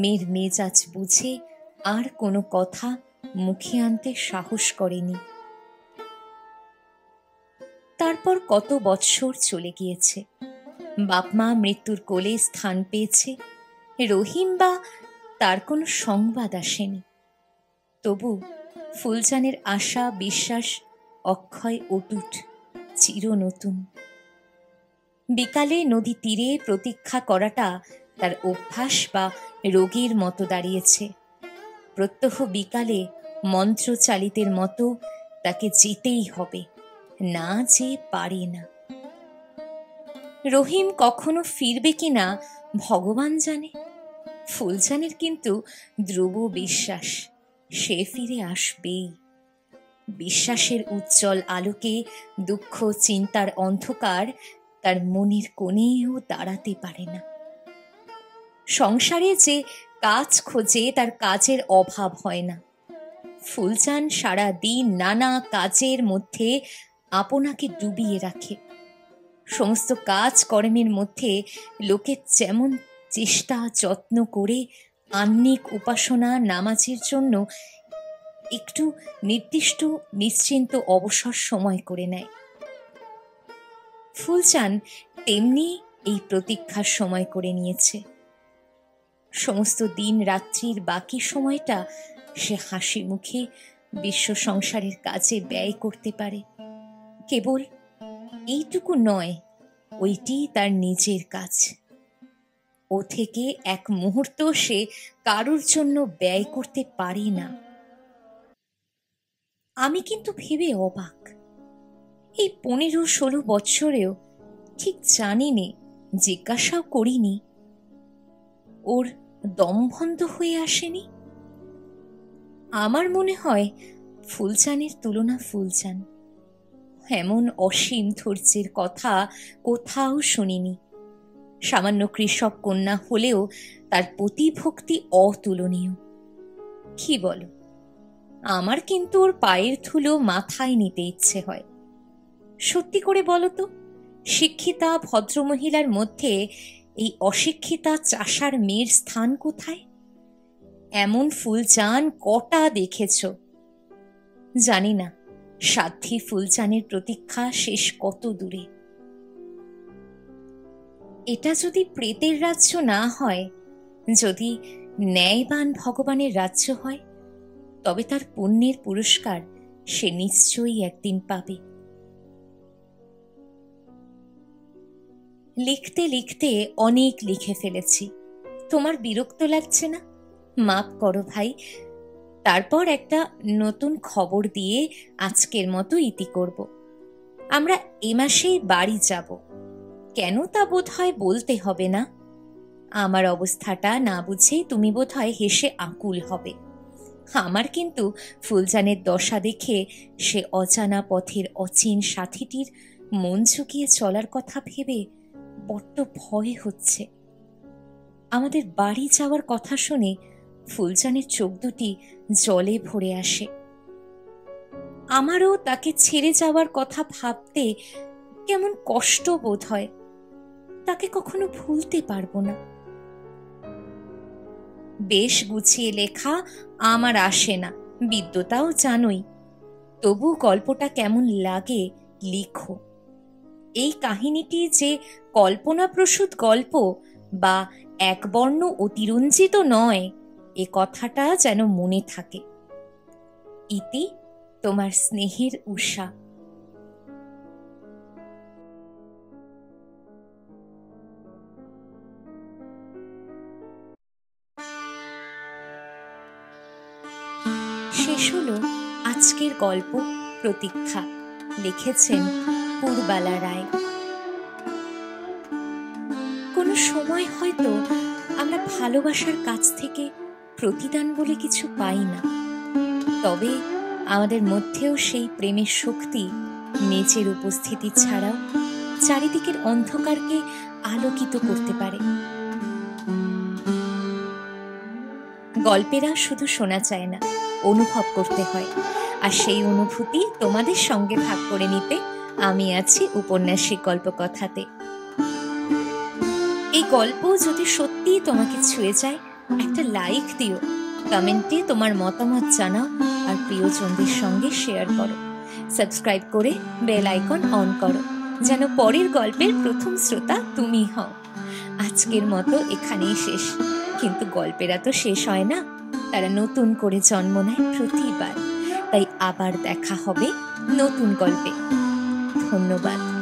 মেয়ের মেজাজ বুঝে আর কোনো কথা মুখে আনতে সাহস করেনি। তারপর কত বৎসর চলে গিয়েছে, বাপ মা মৃত্যুর কোলে স্থান পেয়েছে, রহিম বা তার কোনো সংবাদ আসেনি। তবু ফুলচানের আশা বিশ্বাস অক্ষয় অটুট, চির নতুন। বিকালে নদী তীরে প্রতীক্ষা করাটা তার অভ্যাস বা রোগের মতো দাঁড়িয়েছে। প্রত্যহ বিকালে মন্ত্রচালিতের মতো তাকে যেতেই হবে, না যে পারে না। রহিম কখনো ফিরবে কিনা ভগবান জানে। ফুলচানের কিন্তু ধ্রুব বিশ্বাস সে ফিরে আসবেই। বিশ্বাসের উজ্জ্বল আলোকে দুঃখ চিন্তার অন্ধকার তার মনের কোণেও দাঁড়াতে পারে না। সংসারে যে কাজ খোঁজে তার কাজের অভাব হয় না। ফুলচান সারা দিন নানা কাজের মধ্যে আপনাকে ডুবিয়ে রাখে। সমস্ত কাজ কর্মের মধ্যে লোকের যেমন চেষ্টা যত্ন করে আহ্নিক উপাসনা নামাজের জন্য একটু নির্দিষ্ট নিশ্চিন্ত অবসর সময় করে নেয়, ফুলচান তেমনি এই প্রতীক্ষার সময় করে নিয়েছে। সমস্ত দিন রাত্রির বাকি সময়টা সে হাসি মুখে বিশ্ব সংসারের কাজে ব্যয় করতে পারে। কেবল এইটুকু নয়, ওইটি তার নিজের কাজ। ও থেকে এক মুহূর্ত সে কারোর জন্য ব্যয় করতে পারে না। আমি কিন্তু ভেবে অবাক, এই 15-16 বৎসরেও ঠিক জানিনি, জিজ্ঞাসাও করিনি, ওর দম বন্ধ হয়ে আসেনি। আমার মনে হয় ফুলচানের তুলনা ফুলচান। এমন অসীম ধৈর্যের কথা কোথাও শুনিনি। সামান্য কৃষক কন্যা হলেও তার প্রতিভক্তি অতুলনীয়। কি বলো? আমার কিন্তু ওর পায়ের ধুলো মাথায় নিতে ইচ্ছে হয়। সত্যি করে বলো তো, শিক্ষিতা ভদ্রমহিলার মধ্যে এই অশিক্ষিতা চাষার মেয়ের স্থান কোথায়? এমন ফুলচান কটা দেখেছ? জানি না সাধ্যী ফুলচানের প্রতীক্ষা শেষ কত দূরে। এটা যদি প্রেতের রাজ্য না হয়, যদি ন্যায়বান ভগবানের রাজ্য হয়, তবে তার পুণ্যের পুরস্কার সে নিশ্চয়ই একদিন পাবে। লিখতে লিখতে অনেক লিখে ফেলেছি। তোমার বিরক্ত লাগছে না? মাপ করো ভাই। তারপর একটা নতুন খবর দিয়ে আজকের মতো ইতি করব। আমরা এ মাসেই বাড়ি যাব। কেন তা বোধ হয় বলতে হবে না। আমার অবস্থাটা না বুঝেই তুমি বোধ হয় হেসে আকুল হবে। আমার কিন্তু ফুলচানের দশা দেখে সে অজানা পথের অচিন সাথীটির মন ঝুঁকিয়ে চলার কথা ভেবে বড্ড ভয় হচ্ছে। আমাদের বাড়ি যাওয়ার কথা শুনে ফুলচানের চোখ দুটি জলে ভরে আসে। আমারও তাকে ছেড়ে যাওয়ার কথা ভাবতে কেমন কষ্ট বোধ হয়। তাকে কখনো ভুলতে পারবো না। বেশ গুছিয়ে লেখা আমার আসে না, বিদ্যতাও জানোই। তবু গল্পটা কেমন লাগে লিখো। এই কাহিনীটি যে কল্পনাপ্রসূত গল্প বা একবর্ণ অতিরঞ্জিত নয়, এ কথাটা যেন মনে থাকে। ইতি, তোমার স্নেহের উষা। শেষ হলো আজকের গল্প প্রতীক্ষা। লিখেছেন পূর্বালা রায়। কোনো সময় হয়তো আমরা ভালোবাসার কাছ থেকে প্রতিদান বলে কিছু পাই না, তবে আমাদের মধ্যেও সেই প্রেমের শক্তি নিজের উপস্থিতি ছাড়াও চারিদিকের অন্ধকারকে আলোকিত করতে পারে। গল্পেরা শুধু শোনা যায় না, অনুভব করতে হয়। আর সেই অনুভূতি তোমাদের সঙ্গে ভাগ করে নিতে আমি আছি উপন্যাসিক গল্পকথাতে। এই গল্প যদি সত্যিই তোমাকে ছুঁয়ে যায়, একটা লাইক দিও, কমেন্টে তোমার মতামত জানাও আর প্রিয়জনদের সঙ্গে শেয়ার করো। সাবস্ক্রাইব করে বেল আইকন অন করো, যেন পরের গল্পের প্রথম শ্রোতা তুমি হও। আজকের মতো এখানেই শেষ, কিন্তু গল্পেরা তো শেষ হয় না, তারা নতুন করে জন্ম নেয় প্রতিবার। তাই আবার দেখা হবে নতুন গল্পে। ধন্যবাদ।